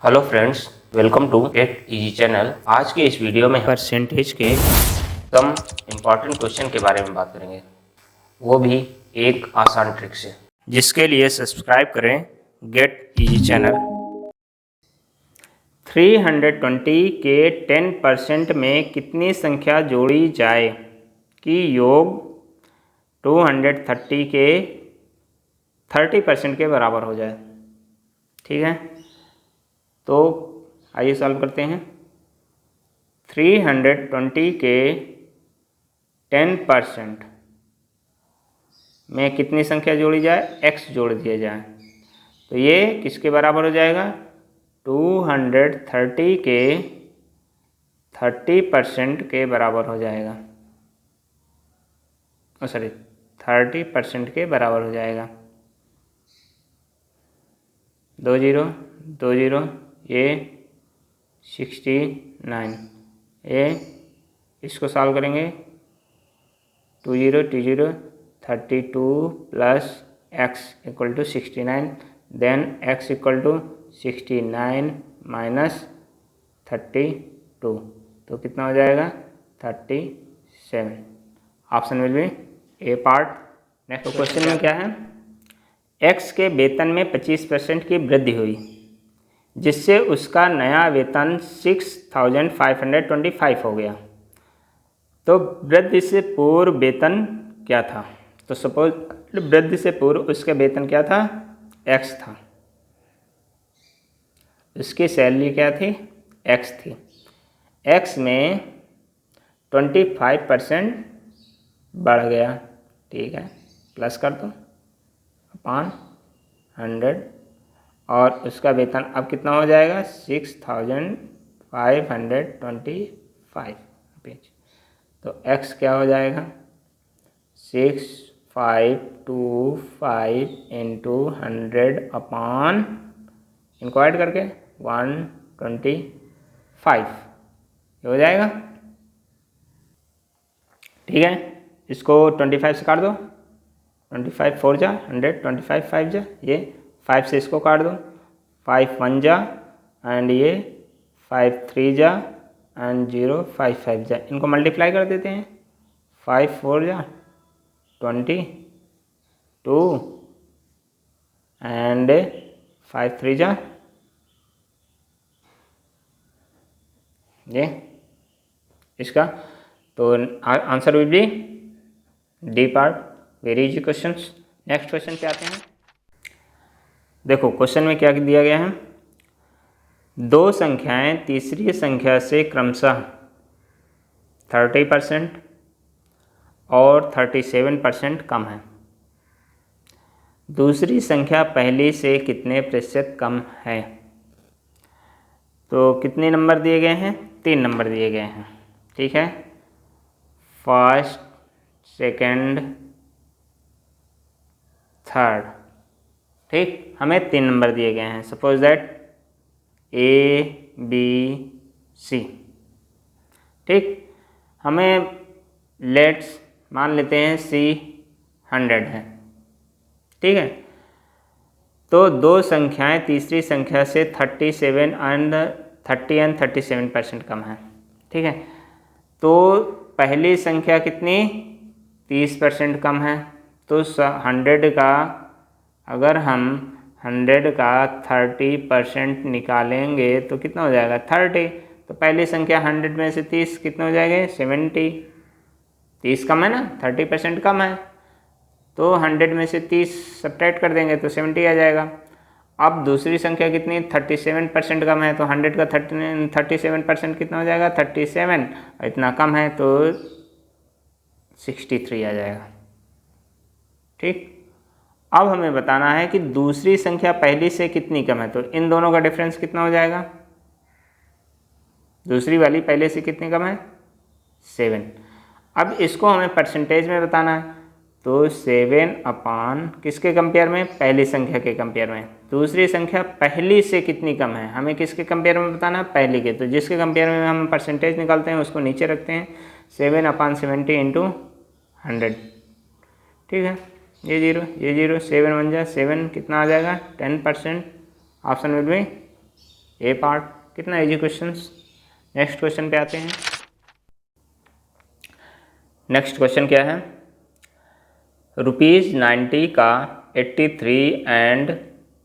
Hello friends, welcome to get easy channel. आज के इस वीडियो में परसेंटेज के कम इम्पॉर्टेंट क्वेश्चन के बारे में बात करेंगे, वो भी एक आसान ट्रिक से, जिसके लिए सब्सक्राइब करें गेट इजी चैनल। 320 के 10% में कितनी संख्या जोड़ी जाए कि योग 230 के 30% के बराबर हो जाए। ठीक है, तो आइए सॉल्व करते हैं। 320 के 10% में कितनी संख्या जोड़ी जाए, x जोड़ दिया जाए, तो ये किसके बराबर हो जाएगा, 230 के 30% के बराबर हो जाएगा। सॉरी, 30% के बराबर हो जाएगा। 2 0 2 0, ये 69, ये इसको सॉल्व करेंगे। 2 0 2 0, 32 plus x equal to 69, then x equal to 69 minus 32, तो कितना हो जाएगा, 37। Option will be A part. Next question में क्या है, x के वेतन में 25% की वृद्धि हुई, जिससे उसका नया वेतन 6525 हो गया। तो वृद्धि से पूर्व वेतन क्या था, तो सपोज वृद्धि से पूर्व उसका वेतन क्या था, x था, उसकी सैलरी क्या थी, x थी। x में 25% बढ़ गया, ठीक है, प्लस कर दो अपॉन 100, और उसका वेतन अब कितना हो जाएगा, 6525 रुपीज। तो x क्या हो जाएगा, 6525 इंटू 100 अपॉन, इनको ऐड करके 125, ये हो जाएगा। ठीक है, इसको 25 से काट दो, 25 4 जा 100, 25 5 जा, ये 5 से इसको काट दो, 5 1 जा, एंड ये 5 3 जा, एंड 0 5 5 जा, इनको मल्टीप्लाई कर देते हैं। 5 4 जा 22, एंड 5 3 जा, ये इसका, तो answer will B D part. Very easy question. Next question पे आते हैं। देखो क्वेश्चन में क्या दिया गया है, दो संख्याएं तीसरी संख्या से क्रमशः 30% और 37% कम है। दूसरी संख्या पहली से कितने प्रतिशत कम है। तो कितने नंबर दिए गए हैं, 3 नंबर दिए गए हैं। ठीक है, फर्स्ट सेकंड थर्ड, ठीक, हमें 3 नंबर दिए गए हैं। Suppose that A B C, ठीक, हमें लेट्स मान लेते हैं C 100 है। ठीक है, तो दो संख्याएं तीसरी संख्या से 30 एंड 37% कम है। ठीक है, तो पहली संख्या कितनी, 30% कम है, तो 100 का, अगर हम 100 का 30% निकालेंगे तो कितना हो जाएगा, 30। तो पहली संख्या 100 में से 30 कितने हो जाएंगे, 70। 30 कम है ना, 30% कम है, तो 100 में से 30 सब्ट्रैक्ट कर देंगे तो 70 आ जाएगा। अब दूसरी संख्या कितनी, 37% कम है, तो 100 का 37% कितना हो जाएगा, 37, और इतना कम है तो 63 आ जाएगा। ठीक, अब हमें बताना है कि दूसरी संख्या पहली से कितनी कम है, तो इन दोनों का डिफरेंस कितना हो जाएगा, दूसरी वाली पहले से कितनी कम है, 7। अब इसको हमें परसेंटेज में बताना है, तो 7 अपान किसके कंपेयर में, पहली संख्या के कंपेयर में। दूसरी संख्या पहली से कितनी कम है, हमें किसके कंपेयर में बताना है, पहली के, तो जिसके कंपेयर में हम परसेंटेज निकालते हैं उसको नीचे रखते हैं, 7 अपान 70 इंटू 100। ठीक है, ये 0 7 1 जा 7, कितना आ जाएगा, 10%। Option will be A part. कितना इजी क्वेश्चन। नेक्स्ट क्वेश्चन पे आते हैं। नेक्स्ट क्वेश्चन क्या है, ₹90 का 83 एंड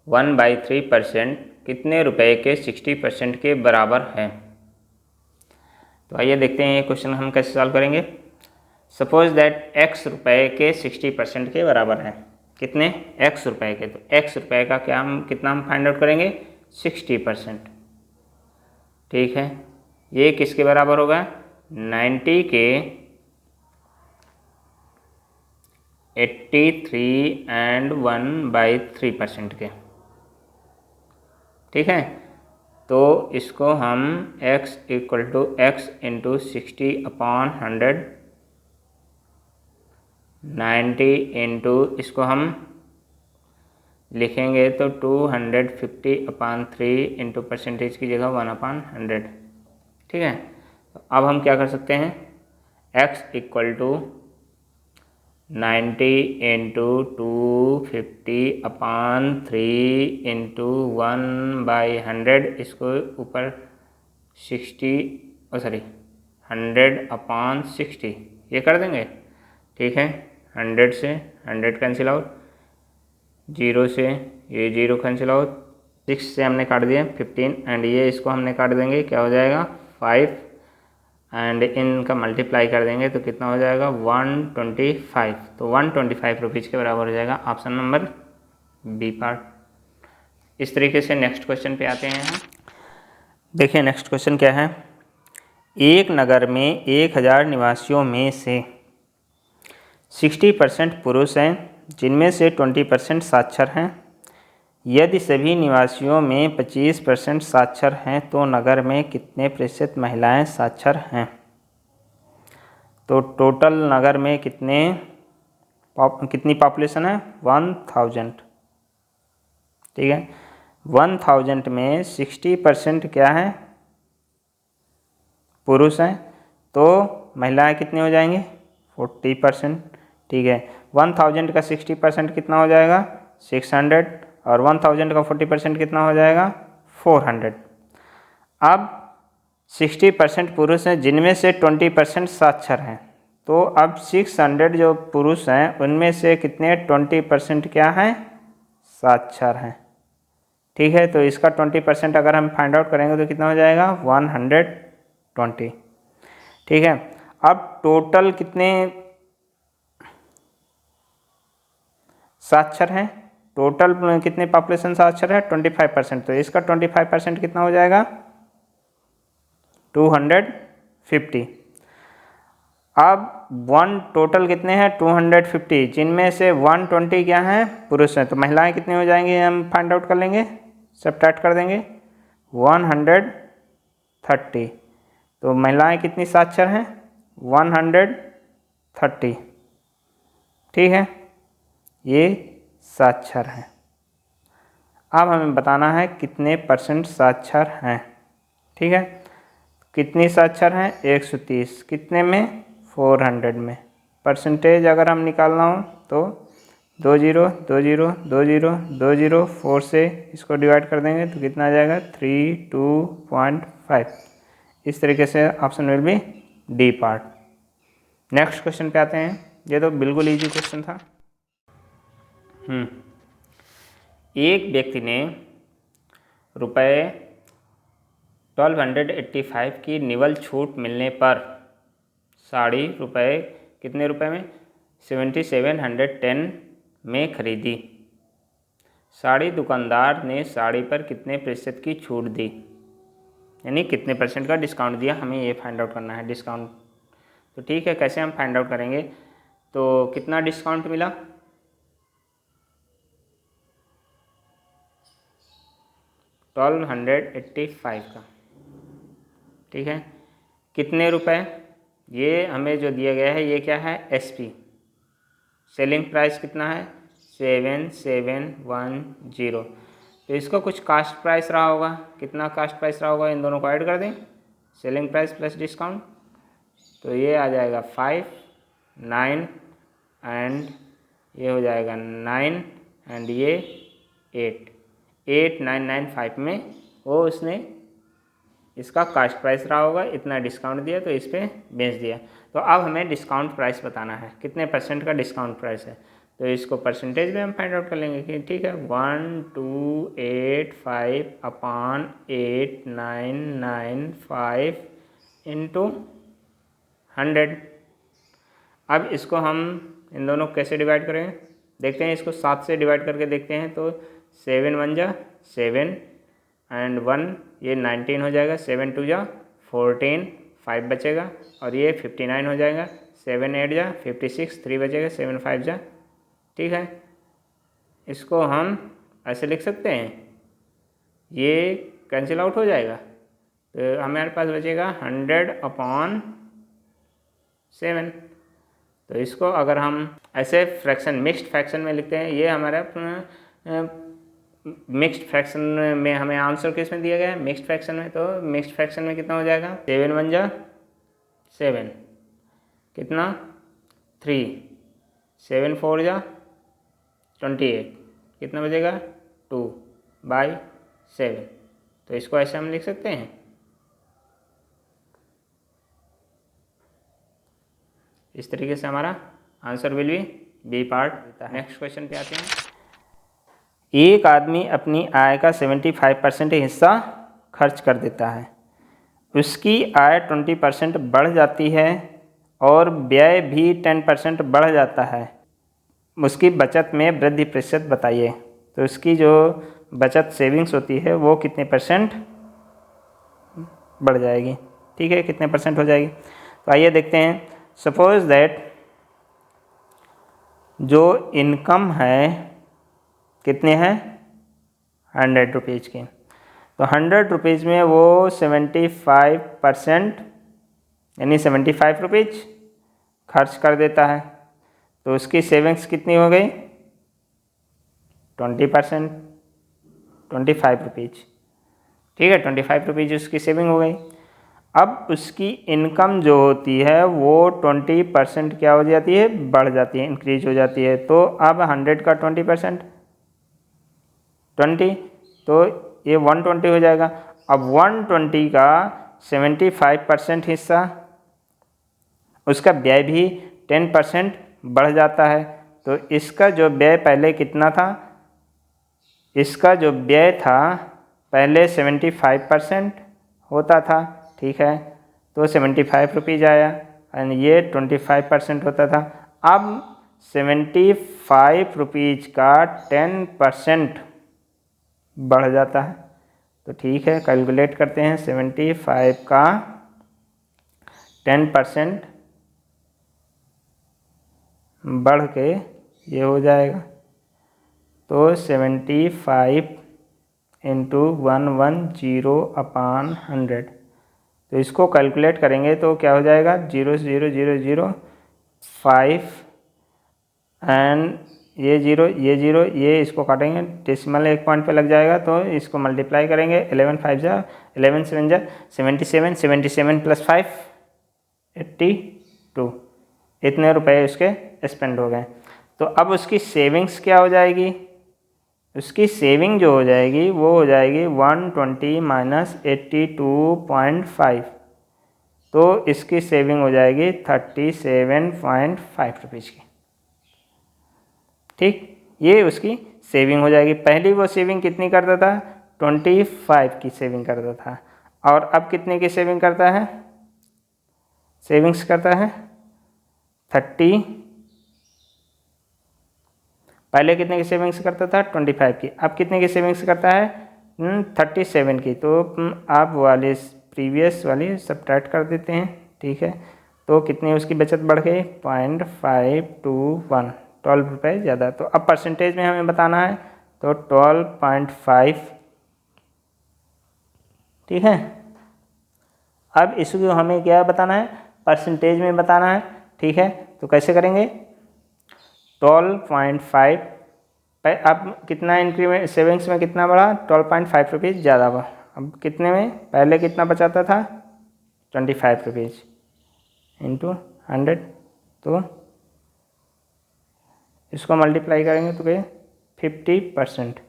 1/3% कितने रुपए के 60% के बराबर है। तो आइए देखते हैं ये क्वेश्चन हम कैसे सॉल्व करेंगे। सपोज दैट x रुपए के 60% के बराबर है। कितने, x रुपए के। तो x रुपए का क्या कितना हम फाइंड आउट करेंगे, 60%। ठीक है, ये किसके बराबर होगा, 90 के 83 एंड 1/3% के। ठीक है, तो इसको हम x = x × 60/100, 90 इंटू इसको हम लिखेंगे तो 250/3 इंटू परसेंटेज की जगह 1/100। ठीक है, तो अब हम क्या कर सकते हैं, x = 90 इंटू 250/3 इंटू 1/100, इसको ऊपर 100/60 ये कर देंगे। ठीक है, 100 से 100 कैंसिल आउट, 0 से ये 0 कैंसिल आउट, 6 से हमने काट दिया 15 एंड ये इसको हमने काट देंगे, क्या हो जाएगा 5 एंड इनका मल्टीप्लाई कर देंगे तो कितना हो जाएगा 125। तो 125 रुपीज़ के बराबर हो जाएगा ऑप्शन नंबर बी पार्ट। इस तरीके से नेक्स्ट क्वेश्चन पे आते हैं हम। देखिए नेक्स्ट क्वेश्चन क्या है, एक नगर में 1000 निवासियों में से 60% पुरुष हैं जिनमें से 20% साक्षर हैं। यदि सभी निवासियों में 25% साक्षर हैं तो नगर में कितने प्रतिशत महिलाएं साक्षर हैं। तो टोटल नगर में कितनी पॉपुलेशन है, 1000। ठीक है, 1000 में 60% क्या है, पुरुष हैं, तो महिलाएं कितनी हो जाएंगी, 40%। ठीक है, 1000 का 60% कितना हो जाएगा, 600, और 1000 का 40% कितना हो जाएगा, 400। अब 60% पुरुष हैं जिनमें से 20% साक्षर हैं, तो अब 600 जो पुरुष हैं उनमें से कितने 20% क्या हैं, साक्षर हैं। ठीक है, तो इसका 20% अगर हम फाइंड आउट करेंगे तो कितना हो जाएगा, 120। ठीक है, अब टोटल कितने साक्षर हैं, टोटल कितने पॉपुलेशन साक्षर है, 25%। तो इसका 25% कितना हो जाएगा, 250। अब टोटल कितने हैं, 250, जिनमें से 120 क्या हैं, पुरुष हैं। तो महिलाएं कितनी हो जाएंगी, हम फाइंड आउट कर लेंगे, सब्ट्रैक्ट कर देंगे, 130। तो महिलाएं कितनी साक्षर हैं, 130। ठीक है, ये साक्षर हैं। अब हमें बताना है कितने % साक्षर हैं। ठीक है, कितनी साक्षर हैं, 130, कितने में, 400 में। परसेंटेज अगर हम निकालना हो तो 20 20 20 20 4 से इसको डिवाइड कर देंगे तो कितना आ जाएगा, 32.5। इस तरीके से option will B D part. Next question पे आते हैं, ये तो बिल्कुल इजी क्वेश्चन था। एक व्यक्ति ने ₹1285 की निवल छूट मिलने पर साड़ी कितने रुपए में, 7710 में खरीदी। साड़ी दुकानदार ने साड़ी पर कितने % की छूट दी, यानी कितने % का डिस्काउंट दिया, हमें ये फाइंड आउट करना है डिस्काउंट। तो ठीक है, कैसे हम फाइंड आउट करेंगे, तो कितना डिस्काउंट मिला, 1285 का। ठीक है, कितने रुपए, ये हमें जो दिया गया है ये क्या है, SP, सेलिंग प्राइस कितना है, 7710। तो इसको कुछ कास्ट प्राइस रहा होगा, कितना कास्ट प्राइस रहा होगा, इन दोनों को ऐड कर दें, सेलिंग प्राइस प्लस डिस्काउंट, तो ये आ जाएगा 5, 9 एंड ये हो जाएगा 9 एंड ये 8, 8995 में वो उसने इसका कास्ट प्राइस रहा होगा, इतना डिस्काउंट दिया तो इस पर बेच दिया। तो अब हमें डिस्काउंट प्राइस बताना है, कितने परसेंट का डिस्काउंट प्राइस है। तो इसको परसेंटेज में हम फाइंड आउट कर लेंगे कि ठीक है 1285 अपॉन 8995 इंटू 100। अब इसको हम इन दोनों को कैसे डिवाइड करेंगे, देखते हैं। इसको 7 से डिवाइड करके देखते हैं। तो 7 1 जा 7 एंड 1 ये 19 हो जाएगा, 7 2 जा 14, 5 बचेगा और ये 59 हो जाएगा, 7 8 जा 56, 3 बचेगा, 7 5 जा। ठीक है, इसको हम ऐसे लिख सकते हैं, ये कैंसिल आउट हो जाएगा। तो हमारे पास बचेगा 100 अपॉन 7। तो इसको अगर हम ऐसे फ्रैक्शन मिक्स्ड फ्रैक्शन में लिखते हैं, ये हमारा मिक्स्ड फ्रैक्शन में हमें आंसर किस में दिया गया है, मिक्स्ड फ्रैक्शन में। तो मिक्स्ड फ्रैक्शन में कितना हो जाएगा, 7 1 जा 7, कितना 3, 7 4 जा 28, कितना बचेगा 2/7। तो इसको ऐसे हम लिख सकते हैं। इस तरीके से हमारा answer will be B part. Next question पे आते हैं। एक आदमी अपनी आय का 75% हिस्सा खर्च कर देता है, उसकी आय 20% बढ़ जाती है और व्यय भी 10% बढ़ जाता है, उसकी बचत में वृद्धि प्रतिशत बताइए। तो उसकी जो बचत सेविंग्स होती है वो कितने परसेंट बढ़ जाएगी, ठीक है, कितने परसेंट हो जाएगी। तो आइए देखते हैं। सपोज दैट जो इनकम है कितने हैं 100 रुपीज़ की, तो 100 रुपीज़ में वो 75% यानी 75 रुपीज़ खर्च कर देता है। तो उसकी सेविंग्स कितनी हो गई 20%, 25 रुपीज़, ठीक है, 25 रुपीज़ उसकी सेविंग हो गई। अब उसकी इनकम जो होती है वो 20% क्या हो जाती है, बढ़ जाती है, इंक्रीज हो जाती है। तो अब 100 का 20% 20, तो ये 120 हो जाएगा। अब 120 का 75% हिस्सा, उसका व्यय भी 10% बढ़ जाता है। तो इसका जो व्यय पहले कितना था, इसका जो व्यय था पहले 75% होता था, ठीक है, तो 75 रुपीज़ आया एंड ये 25% होता था। अब 75 रुपीज़ का 10% बढ़ जाता है। तो ठीक है, कैलकुलेट करते हैं। 75 का 10% बढ़ के ये हो जाएगा, तो 75 इंटू 110/100। तो इसको कैलकुलेट करेंगे तो क्या हो जाएगा 0.0005 एंड ये जीरो ये इसको काटेंगे, डेसिमल एक पॉइंट पे लग जाएगा। तो इसको मल्टीप्लाई करेंगे, 11 5 जा 11 7 जा 77, 77 प्लस 5 82, इतने रुपए उसके स्पेंड हो गए। तो अब उसकी सेविंग्स क्या हो जाएगी, उसकी सेविंग जो हो जाएगी वो हो जाएगी 120 माइनस 82.5। तो इसकी सेविंग हो जाएगी 37.5 रुपीज़ की, ठीक, ये उसकी सेविंग हो जाएगी। पहली वो सेविंग कितनी करता था 25 की सेविंग करता था, और अब कितने की सेविंग करता है, सेविंग्स करता है 30, पहले कितने की सेविंग्स करता था 25 की, अब कितने की सेविंग्स करता है 37 की। तो आप वाले प्रीवियस वाली सब्ट्रैक्ट कर देते हैं, ठीक है। तो कितनी उसकी बचत बढ़ गई 0.521, 12 रुपये ज़्यादा। तो अब परसेंटेज में हमें बताना है, तो 12.5, ठीक है। अब इसको हमें क्या बताना है, परसेंटेज में बताना है, ठीक है। तो कैसे करेंगे, 12.5 अब कितना इंक्रीमेंट सेविंग्स में कितना बढ़ा 12.5 रुपीज़ ज़्यादा बढ़ा। अब कितने में, पहले कितना बचाता था 25 रुपीज़ इंटू 100, तो इसको मल्टीप्लाई करेंगे तो क्या 50%।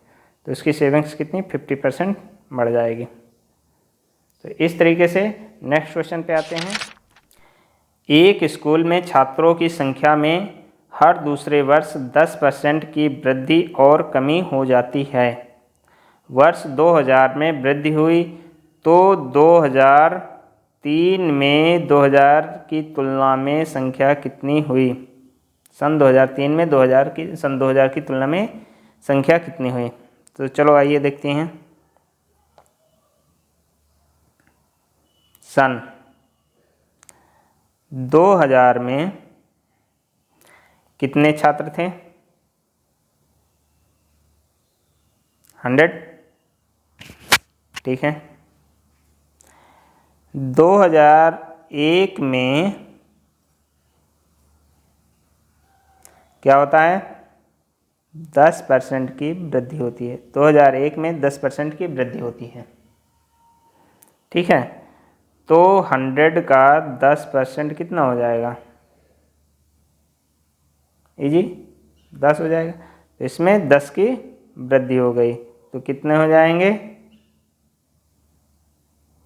तो इसकी सेविंग्स कितनी 50% बढ़ जाएगी। तो तो इस तरीके से नेक्स्ट क्वेश्चन पे आते हैं। एक स्कूल में छात्रों की संख्या में हर दूसरे वर्ष 10% की वृद्धि और कमी हो जाती है। वर्ष 2000 में वृद्धि हुई तो 2003 में 2000 की तुलना में संख्या कितनी हुई? सन 2003 में 2000 की तुलना में संख्या कितनी हुई? तो चलो आइए देखते हैं। सन 2000 में कितने छात्र थे? 100, ठीक है। 2001 में क्या होता है? 10% की वृद्धि होती है। 2001 में 10% की वृद्धि होती है, ठीक है। तो 100 का 10% कितना हो जाएगा? इजी 10 हो जाएगा। तो इसमें 10 की वृद्धि हो गई तो कितने हो जाएंगे?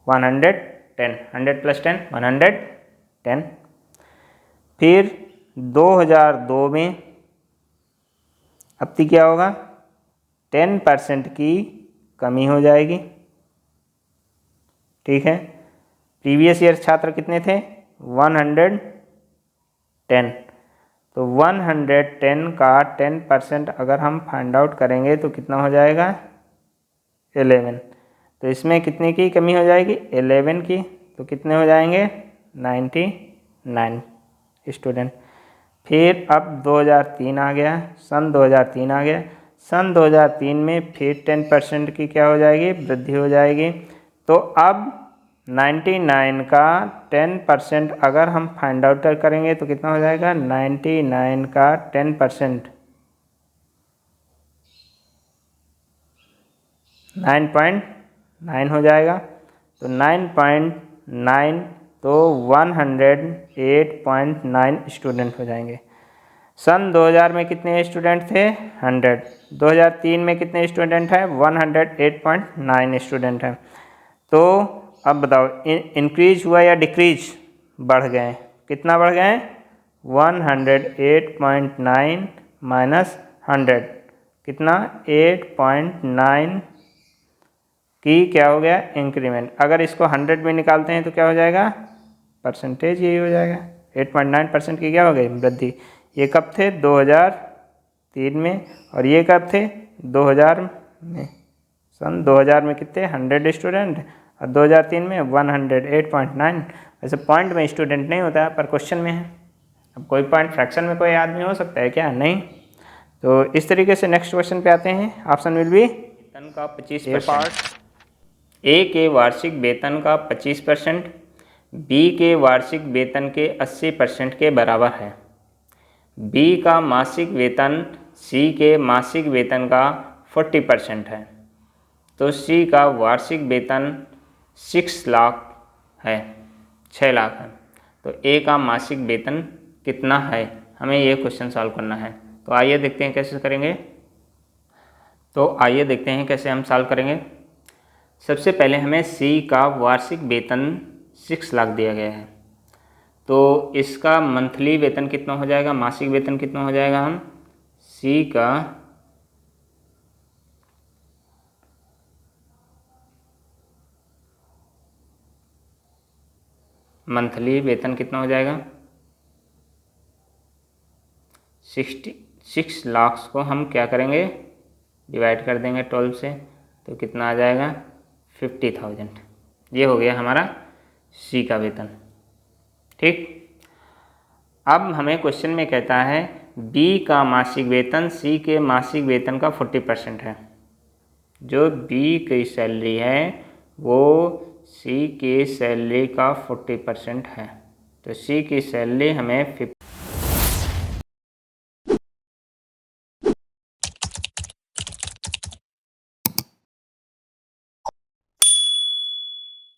110, 100 + 10 110। फिर 2002 में अब क्या होगा? 10% की कमी हो जाएगी, ठीक है। प्रीवियस ईयर छात्र कितने थे? 110। तो 110 का 10% अगर हम फाइंड आउट करेंगे तो कितना हो जाएगा? 11। तो इसमें कितने की कमी हो जाएगी? 11 की। तो कितने हो जाएंगे? 99 स्टूडेंट। फिर अब 2003 आ गया, सन 2003 आ गया। सन 2003 में फिर 10% की क्या हो जाएगी? वृद्धि हो जाएगी। तो अब 99 का 10% अगर हम फाइंड आउट करेंगे तो कितना हो जाएगा? 99 का 10% 9.9 हो जाएगा। तो 9.9 तो 108.9 स्टूडेंट हो जाएंगे। सन 2000 में कितने स्टूडेंट थे? 100। 2003 में कितने स्टूडेंट हैं? 108.9 स्टूडेंट हैं। तो अब बताओ इंक्रीज हुआ या डिक्रीज? बढ़ गए। कितना बढ़ गए? 108.9 माइनस 100 कितना? 8.9 की क्या हो गया? इंक्रीमेंट। अगर इसको 100 में निकालते हैं तो क्या हो जाएगा? परसेंटेज यही हो जाएगा। 8.9% की क्या हो गई? वृद्धि। ये कब थे? 2003 में। और ये कब थे? 2000 में। सन 2000 में कितने? 100 स्टूडेंट और 2003 में 108.9। वैसे पॉइंट में स्टूडेंट नहीं होता है पर क्वेश्चन में है। अब कोई पॉइंट फ्रैक्शन में कोई आदमी हो सकता है क्या? नहीं। तो इस तरीके से नेक्स्ट क्वेश्चन पे आते हैं। ऑप्शन विल बी वेतन का 25%। ए के वार्षिक वेतन का 25% बी के वार्षिक वेतन के 80% के बराबर है। बी का मासिक वेतन सी के मासिक वेतन का 40% है। तो सी का वार्षिक वेतन 6 लाख है, 6 लाख है। तो ए का मासिक वेतन कितना है? हमें ये क्वेश्चन सॉल्व करना है। तो आइए देखते हैं कैसे करेंगे। हम सॉल्व करेंगे। सबसे पहले हमें सी का वार्षिक वेतन 6 लाख दिया गया है। तो इसका मंथली वेतन कितना हो जाएगा? मासिक वेतन कितना हो जाएगा? हम सी का मंथली वेतन कितना हो जाएगा? 66 लाख को हम क्या करेंगे? डिवाइड कर देंगे 12 से। तो कितना आ जाएगा? 50,000। ये हो गया हमारा सी का वेतन, ठीक। अब हमें क्वेश्चन में कहता है बी का मासिक वेतन सी के मासिक वेतन का 40% है। जो बी की सैलरी है वो सी की सैलरी का 40% है। तो सी की सैलरी हमें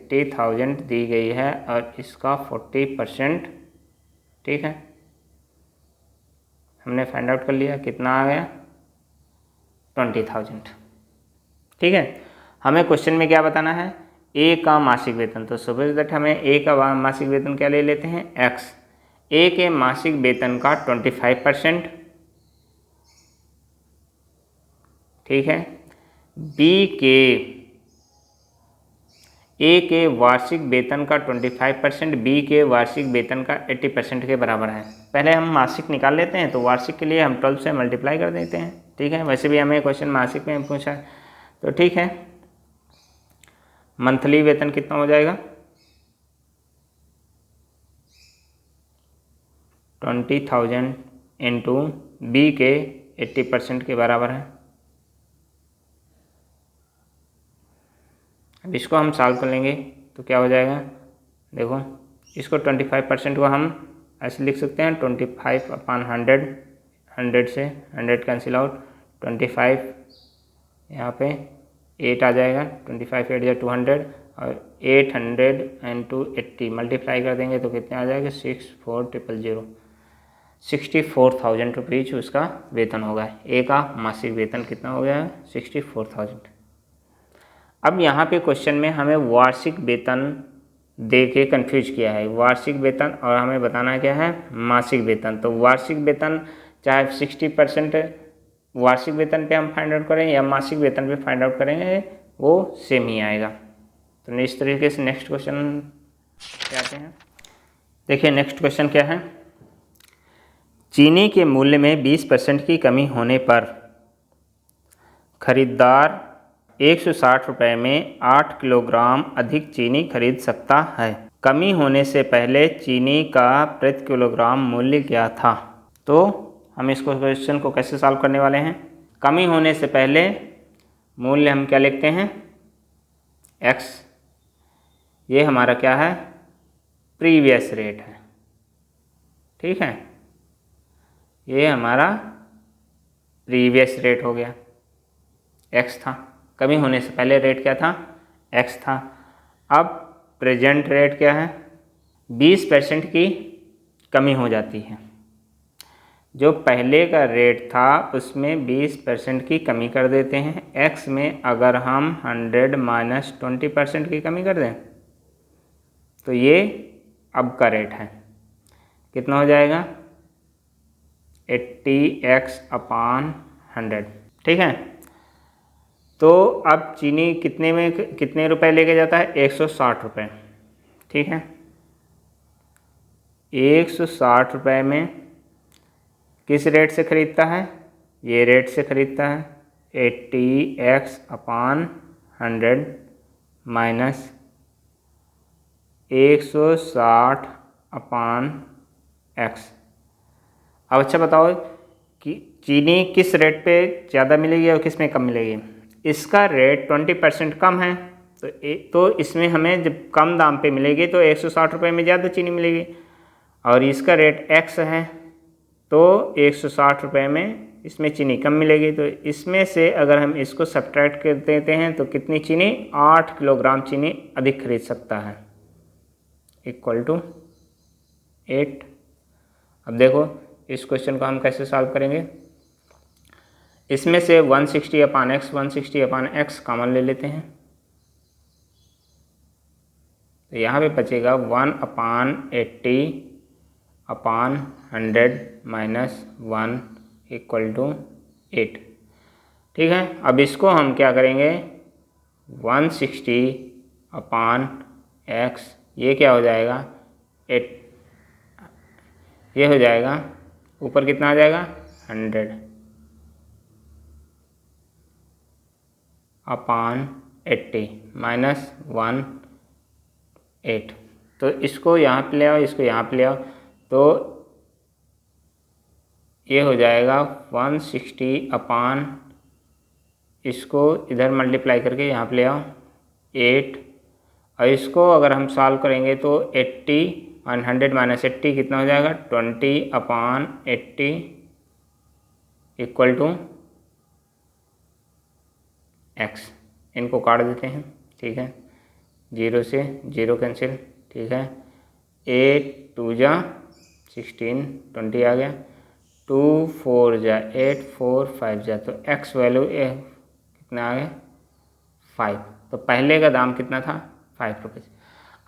50,000 दी गई है और इसका 40%, ठीक है। हमने फाइंड आउट कर लिया, कितना आ गया? 20,000, ठीक है। हमें क्वेश्चन में क्या बताना है? ए का मासिक वेतन, तो सपोज दैट हमें ए का मासिक वेतन क्या ले लेते हैं, एक्स। ए के मासिक वेतन का 25%, ठीक है। बी के ए के वार्षिक वेतन का 25%, बी के वार्षिक वेतन का 80% के बराबर है। पहले हम मासिक निकाल लेते हैं, तो वार्षिक के लिए हम 12 से मल्टीप्लाई कर देते हैं, ठीक है। वैसे भी हमें क्वेश्चन मासिक में पूछा है, तो ठीक है। मंथली वेतन कितना हो जाएगा, 20,000 इंटू बी के 80% के बराबर है। अब इसको हम सॉल्व कर लेंगे तो क्या हो जाएगा, देखो इसको 25% को हम ऐसे लिख सकते हैं 25/100, 100 से 100 कैंसिल आउट, 25 यहाँ पे 8 आ जाएगा, 25 8 या 200, और 800 इंटू 80 मल्टीप्लाई कर देंगे तो कितने आ जाएगा, 64,000, 64,000 रुपीज उसका वेतन होगा। ए का मासिक वेतन कितना हो गया, 64,000। अब यहाँ पे क्वेश्चन में हमें वार्षिक वेतन दे के कन्फ्यूज किया है, वार्षिक वेतन, और हमें बताना क्या है, मासिक वेतन। तो वार्षिक वेतन चाहे 60% वार्षिक वेतन पे हम फाइंड आउट करें या मासिक वेतन पे फाइंड आउट करेंगे, वो सेम ही आएगा। तो इस तरीके से नेक्स्ट क्वेश्चन पे आते हैं। देखिए नेक्स्ट क्वेश्चन क्या है, चीनी के मूल्य में 20% की कमी होने पर खरीदार 160 रुपये में 8 किलोग्राम अधिक चीनी खरीद सकता है। कमी होने से पहले चीनी का प्रति किलोग्राम मूल्य क्या था। तो हम इस क्वेश्चन को कैसे सॉल्व करने वाले हैं, कमी होने से पहले मूल्य हम क्या लिखते हैं, x, ये हमारा क्या है, प्रीवियस रेट है, ठीक है। ये हमारा प्रीवियस रेट हो गया, x था। कमी होने से पहले रेट क्या था, x था। अब प्रेजेंट रेट क्या है, 20% की कमी हो जाती है। जो पहले का रेट था उसमें 20% की कमी कर देते हैं। x में अगर हम 100 माइनस 20% की कमी कर दें तो ये अब का रेट है, कितना हो जाएगा, 80x/100, ठीक है। तो अब चीनी कितने रुपए लेके जाता है, 160 रुपये, ठीक है। 160 रुपये में किस रेट से ख़रीदता है, ये रेट से ख़रीदता है, 80x/100 माइनस 160/x। अब अच्छा बताओ कि चीनी किस रेट पे ज़्यादा मिलेगी और किस में कम मिलेगी। इसका रेट 20% कम है, तो इसमें हमें जब कम दाम पे मिलेगी तो 160 रुपये में ज़्यादा चीनी मिलेगी, और इसका रेट x है तो 160 रुपये में इसमें चीनी कम मिलेगी। तो इसमें से अगर हम इसको सब्ट्रैक्ट कर देते हैं तो कितनी चीनी, 8 किलोग्राम चीनी अधिक खरीद सकता है, इक्वल टू 8। अब देखो इस क्वेश्चन को हम कैसे सॉल्व करेंगे, इसमें से 160/x 160/x कॉमन ले लेते हैं, तो यहाँ पे बचेगा 1/80/100 माइनस 1 इक्वल टू 8, ठीक है। अब इसको हम क्या करेंगे, 160/x, ये क्या हो जाएगा, 8, ये हो जाएगा, ऊपर कितना आ जाएगा, 100/80 माइनस 1 8। तो इसको यहाँ पे ले आओ, इसको यहाँ पे ले आओ, तो ये हो जाएगा 160 इसको इधर मल्टीप्लाई करके यहाँ पे ले आओ 8, और इसको अगर हम सॉल्व करेंगे तो 80 100 माइनस 80 कितना हो जाएगा, 20/80 इक्वल टू x। इनको काट देते हैं, ठीक है, 0 से 0 कैंसिल, ठीक है। 8 2 जा 16, 20 आ गया, 2 4 जा 8, 4 5 जा, तो x वैल्यू कितना आ गया, 5। तो पहले का दाम कितना था, ₹5।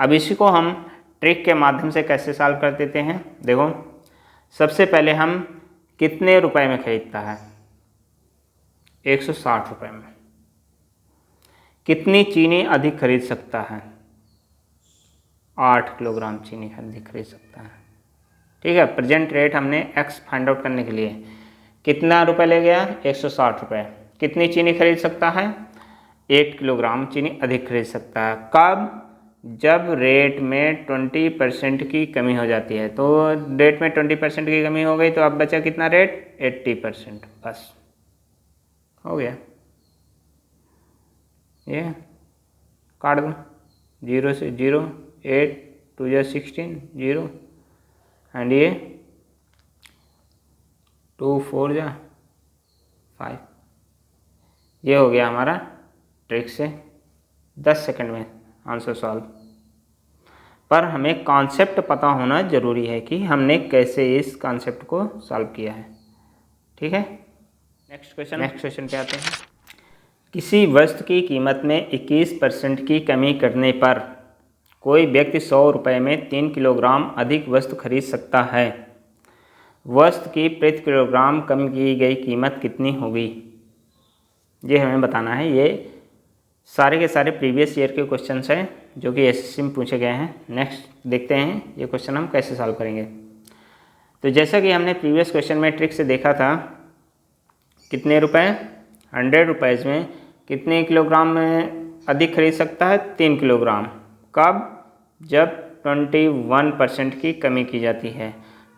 अब इसी को हम ट्रिक के माध्यम से कैसे सॉल्व कर देते हैं, देखो सबसे पहले हम कितने रुपए में खरीदता है, 160 रुपये में। कितनी चीनी अधिक खरीद सकता है, 8 किलोग्राम चीनी अधिक खरीद सकता है। ठीक है, प्रेजेंट रेट हमने x फाइंड आउट करने के लिए कितना रुपए ले गया, 160 रुपये। कितनी चीनी खरीद सकता है, 8 किलोग्राम चीनी अधिक खरीद सकता है। कब, जब रेट में 20% की कमी हो जाती है। तो रेट में 20% की कमी हो गई तो अब बचा कितना रेट, 80%। बस हो गया, ये काट दूँ, 0 से 0, 8 2 या 16 0, एंड ये 2 4 या 5। ये हो गया हमारा ट्रिक से 10 सेकंड में आंसर सॉल्व। पर हमें कॉन्सेप्ट पता होना ज़रूरी है कि हमने कैसे इस कॉन्सेप्ट को सॉल्व किया है। ठीक है, नेक्स्ट क्वेश्चन पे आते हैं। किसी वस्तु की कीमत में 21% की कमी करने पर कोई व्यक्ति 100 रुपये में 3 किलोग्राम अधिक वस्तु खरीद सकता है। वस्तु की प्रति किलोग्राम कम की गई कीमत कितनी होगी, ये हमें बताना है। ये सारे के सारे प्रीवियस ईयर के क्वेश्चंस हैं जो कि एसएससी में पूछे गए हैं। नेक्स्ट देखते हैं ये क्वेश्चन हम कैसे सॉल्व करेंगे। तो जैसा कि हमने प्रीवियस क्वेश्चन में ट्रिक से देखा था, कितने रुपए, 100 रुपीज़ में कितने किलोग्राम में अधिक खरीद सकता है, 3 किलोग्राम। कब, जब 21% की कमी की जाती है।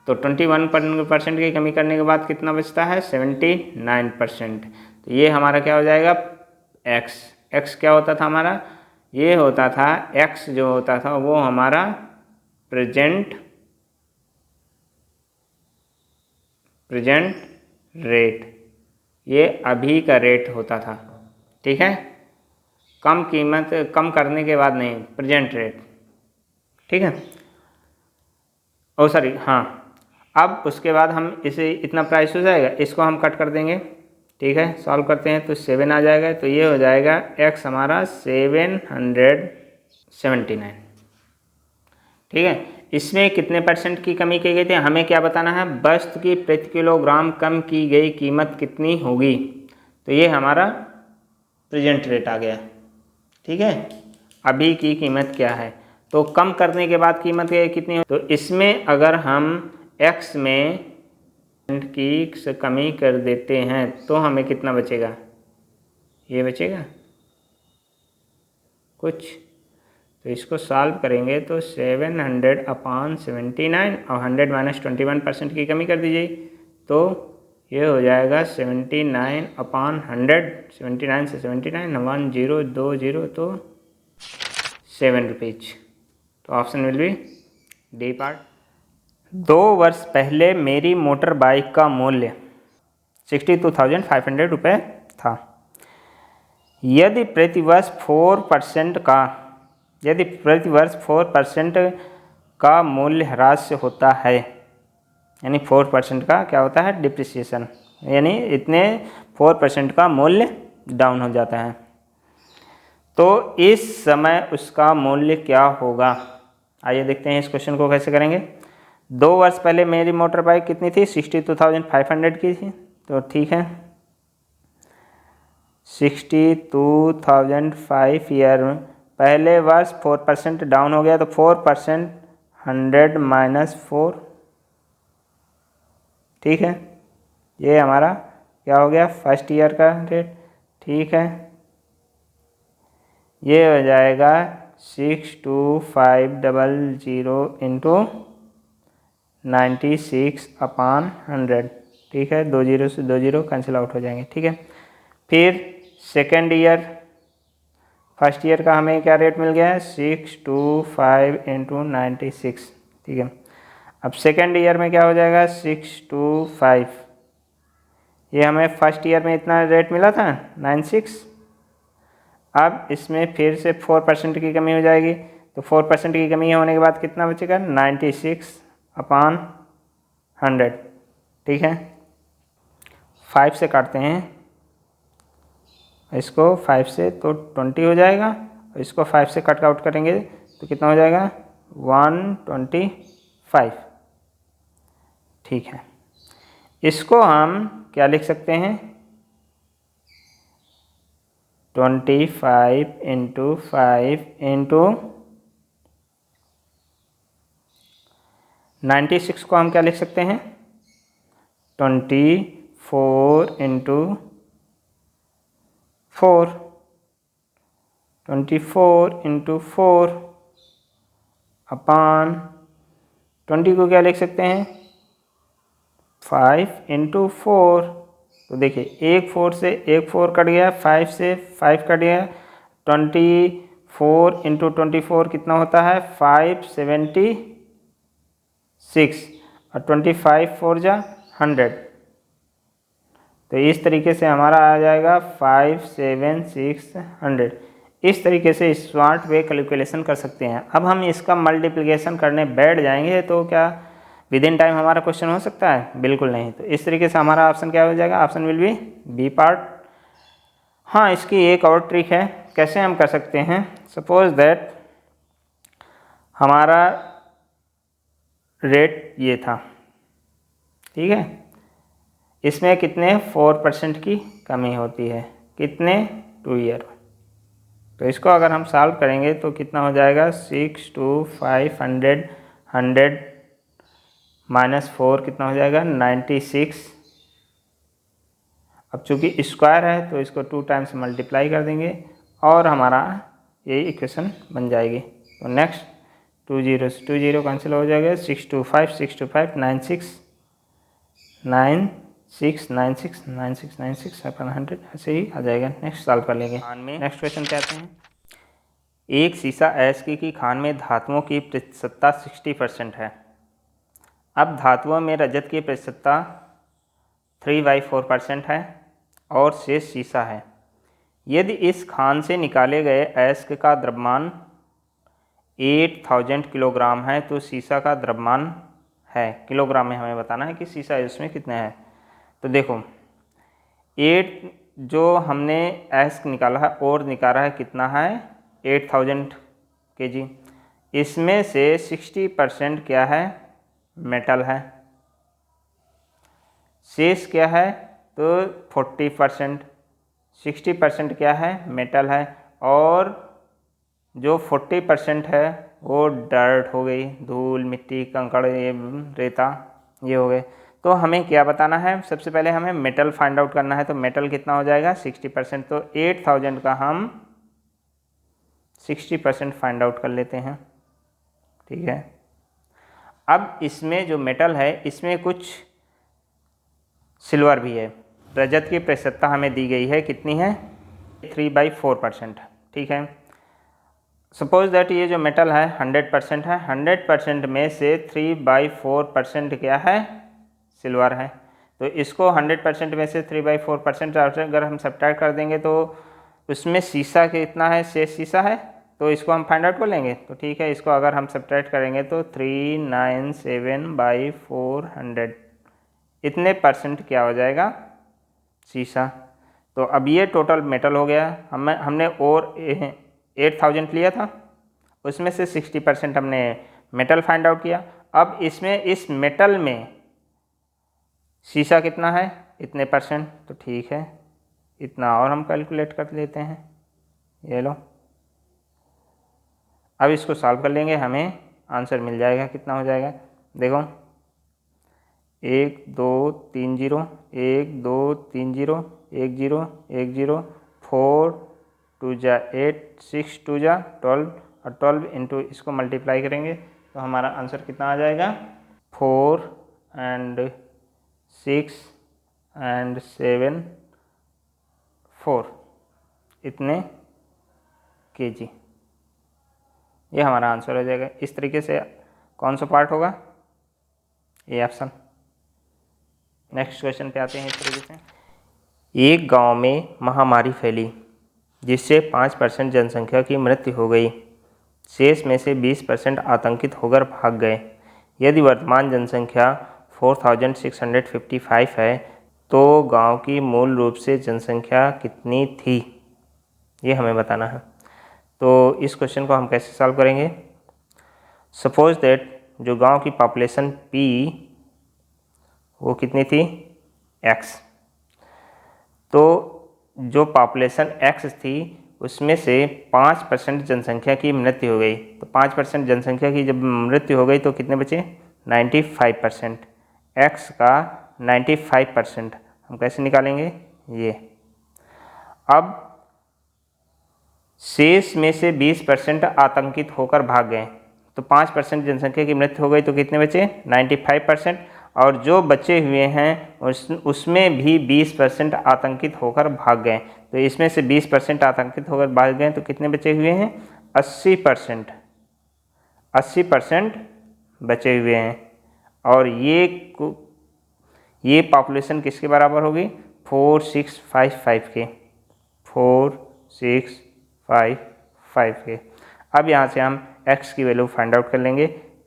तो 21% की कमी करने के बाद कितना बचता है, 79%। तो ये हमारा क्या हो जाएगा, x क्या होता था हमारा, ये होता था x जो होता था वो हमारा प्रेजेंट रेट, ये अभी का रेट होता था। ठीक है, कम कीमत कम करने के बाद नहीं, प्रेजेंट रेट। ठीक है, ओ सॉरी हाँ, अब उसके बाद हम इसे इतना प्राइस हो जाएगा, इसको हम कट कर देंगे। ठीक है, सॉल्व करते हैं तो 7 आ जाएगा। तो ये हो जाएगा x हमारा 779। ठीक है, इसमें कितने % की कमी की गई थी, हमें क्या बताना है, वस्तु की प्रति किलोग्राम कम की गई कीमत कितनी होगी। तो ये हमारा प्रेजेंट रेट आ गया। ठीक है, अभी की कीमत क्या है, तो कम करने के बाद कीमत कितनी हो। तो इसमें अगर हम x में की से कमी कर देते हैं तो हमें कितना बचेगा, ये बचेगा कुछ। तो इसको सॉल्व करेंगे तो 700/79 और 100 माइनस 21% की कमी कर दीजिए तो ये हो जाएगा 79/100। 79 से 79 1 0 2 0 तो 7 रुपीज। तो option will B D part. 2 वर्ष पहले मेरी मोटर बाइक का मूल्य 62,500 रुपये था। यदि प्रति वर्ष 4% का मूल्य ह्रास होता है, यानी 4% का क्या होता है, डिप्रिसिएशन, यानी इतने 4% का मूल्य डाउन हो जाता है, तो इस समय उसका मूल्य क्या होगा। आइए देखते हैं इस क्वेश्चन को कैसे करेंगे। 2 वर्ष पहले मेरी मोटर बाइक कितनी थी, 62,500 की थी। तो ठीक है, 62,500 ईयर में पहले वर्ष 4% डाउन हो गया, तो 4% 100 माइनस 4। ठीक है, ये हमारा क्या हो गया, फर्स्ट ईयर का रेट। ठीक है, ये हो जाएगा 62,500 इंटू 96/100। ठीक है, 2 0 से 2 0 कैंसिल आउट हो जाएंगे। ठीक है, फिर सेकेंड ईयर, फर्स्ट ईयर का हमें क्या रेट मिल गया है, 625 इंटू 96। ठीक है, अब सेकेंड ईयर में क्या हो जाएगा, 625। ये हमें फर्स्ट ईयर में इतना रेट मिला था 96। अब इसमें फिर से 4% की कमी हो जाएगी, तो 4% की कमी होने के बाद कितना बचेगा, 96/100। ठीक है, 5 से काटते हैं इसको, 5 से तो 20 हो जाएगा, और इसको 5 से कट आउट करेंगे तो कितना हो जाएगा 125। ठीक है, इसको हम क्या लिख सकते हैं 25 इंटू 5 इंटू 96 को हम क्या लिख सकते हैं 24 इंटू 4, 24 इंटू 4 अपान 20 को क्या लिख सकते हैं 5 इंटू 4। तो देखिए एक 4 से एक 4 कट गया, 5 से 5 कट गया, 24 इंटू 24 कितना होता है 576 और 25 4 जा 100। तो इस तरीके से हमारा आ जाएगा 57600। इस तरीके से स्मार्ट वे कैलकुलेशन कर सकते हैं। अब हम इसका मल्टीप्लिकेशन करने बैठ जाएंगे तो क्या विद इन टाइम हमारा क्वेश्चन हो सकता है? बिल्कुल नहीं। तो इस तरीके से हमारा ऑप्शन क्या हो जाएगा? Option will B part. हाँ, इसकी एक और ट्रिक है, कैसे हम कर सकते हैं। सपोज दैट हमारा रेट ये था, ठीक है, इसमें कितने 4% की कमी होती है, कितने 2 ईयर। तो इसको अगर हम सॉल्व करेंगे तो कितना हो जाएगा 62500, 100 माइनस 4 कितना हो जाएगा 96। अब चूँकि स्क्वायर है तो इसको 2 टाइम्स मल्टीप्लाई कर देंगे और हमारा ये इक्वेशन बन जाएगी। तो नेक्स्ट 2 0 से 2 0 कैंसिल हो जाएगा, 625 625 96 96 96 96 96 अपन 100 ऐसे ही आ जाएगा। नेक्स्ट सॉल्व कर लेंगे। खान में नेक्स्ट क्वेश्चन कहते हैं, एक सीसा ऐस्की की खान में धातुओं की प्रतिशतता 60% है। अब धातुओं में रजत की प्रतिशतता 3/4% है और शेष सीसा है। यदि इस खान से निकाले गए अयस्क का द्रव्यमान 8000 किलोग्राम है तो सीसा का द्रव्यमान है, किलोग्राम में हमें बताना है कि सीसा इसमें कितने है। तो देखो 8 जो हमने अयस्क निकाला है और निकाला है कितना है 8000 kg, इसमें से 60% क्या है मेटल है, शेष क्या है तो 40%, 60% क्या है मेटल है और जो 40% है वो डर्ट हो गई, धूल मिट्टी कंकड़ ये रेता ये हो गए। तो हमें क्या बताना है, सबसे पहले हमें मेटल फाइंड आउट करना है। तो मेटल कितना हो जाएगा 60%, तो 8000 का हम 60% फाइंड आउट कर लेते हैं, ठीक है। अब इसमें जो मेटल है इसमें कुछ सिल्वर भी है। रजत की प्रतिशतता हमें दी गई है, कितनी है 3/4%, ठीक है। सपोज दैट ये जो मेटल है 100% है, 100% में से 3/4% क्या है सिल्वर है। तो इसको 100% में से 3/4% अगर हम सब्ट्रैक्ट कर देंगे तो उसमें सीसा कितना है, शेष सीसा है, तो इसको हम फाइंड आउट कर लेंगे। तो ठीक है, इसको अगर हम सब्ट्रैक्ट करेंगे तो 397/400 इतने परसेंट क्या हो जाएगा सीसा। तो अब ये टोटल मेटल हो गया। हमने और 8000 लिया था, उसमें से 60% हमने मेटल फाइंड आउट किया। अब इसमें इस मेटल में सीसा कितना है इतने परसेंट, तो ठीक है इतना और हम कैलकुलेट कर लेते हैं, ये लो। अब इसको सॉल्व कर लेंगे, हमें आंसर मिल जाएगा। कितना हो जाएगा देखो 1 2 3 0 1 2 3 0 1 0 1 0 4 2 जा 8 6 2 जा 12 और 12 इंटू इसको मल्टीप्लाई करेंगे तो हमारा आंसर कितना आ जाएगा 4 and 6 and 7 4 इतने kg, ये हमारा आंसर हो जाएगा। इस तरीके से कौन सा पार्ट होगा, ये ऑप्शन। नेक्स्ट क्वेश्चन पे आते हैं। इस तरीके से एक गांव में महामारी फैली जिससे 5% जनसंख्या की मृत्यु हो गई, शेष में से 20% आतंकित होकर भाग गए। यदि वर्तमान जनसंख्या 4655 है तो गांव की मूल रूप से जनसंख्या कितनी थी, ये हमें बताना है। तो इस क्वेश्चन को हम कैसे सॉल्व करेंगे? सपोज दैट जो गांव की पॉपुलेशन P वो कितनी थी? X। तो जो पॉपुलेशन X थी उसमें से 5% जनसंख्या की मृत्यु हो गई। तो 5% जनसंख्या की जब मृत्यु हो गई तो कितने बचे? 95%। X का 95% हम कैसे निकालेंगे? ये अब शेष में से 20% आतंकित होकर भाग गए। तो 5% जनसंख्या की मृत्यु हो गई तो कितने बचे? 95%। और जो बचे हुए हैं उसमें भी 20% आतंकित होकर भाग गए। तो इसमें से 20% आतंकित होकर भाग गए तो कितने बचे हुए हैं? 80%। 80% बचे हुए हैं। और ये पॉपुलेशन किसके बराबर होगी? 4655 के। 4655 के। अब यहाँ से हम x की वैल्यू फाइंड आउट कर लेंगे।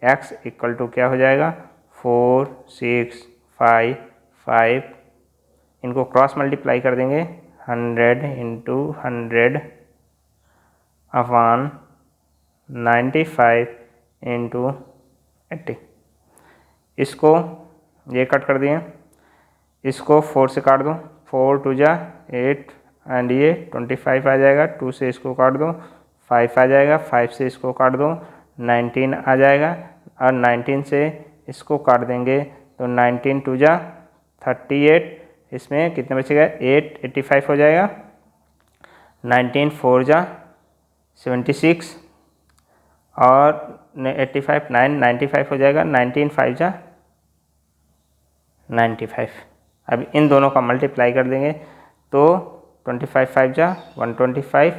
x इक्वल टू क्या हो जाएगा? 4655, इनको क्रॉस मल्टीप्लाई कर देंगे 100 इंटू 100 अपॉन 95 इंटू 80। इसको ये कट कर दिए, इसको 4 से काट दो, 4 2 जा 8 एंड ये 25 आ जाएगा। 2 से इसको काट दो, 5 आ जाएगा। 5 से इसको काट दो, 19 आ जाएगा। और 19 से इसको काट देंगे तो 19 2 जा 38, इसमें कितने बचेगा? 8 85 हो जाएगा। 19 4 जा 76 और 85 9 95 हो जाएगा। 19 5 जा 95। अब इन दोनों का मल्टीप्लाई कर देंगे तो 25 5 जा 125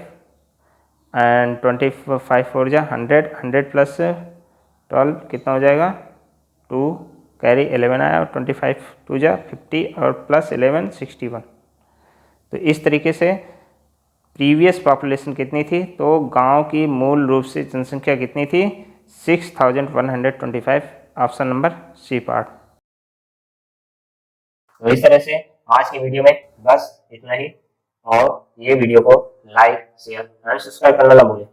एंड 25 4 जा 100। 100 प्लस 12 कितना हो जाएगा? 2 कैरी 11 आया और 25 2 जा 50 और प्लस 11 61। तो इस तरीके से प्रीवियस पॉपुलेशन कितनी थी? तो गांव की मूल रूप से जनसंख्या कितनी थी? 6125। Option number C part. तो इस तरह से आज की वीडियो में बस इतना ही। और ये वीडियो को लाइक शेयर एंड सब्सक्राइब करना ना भूलें।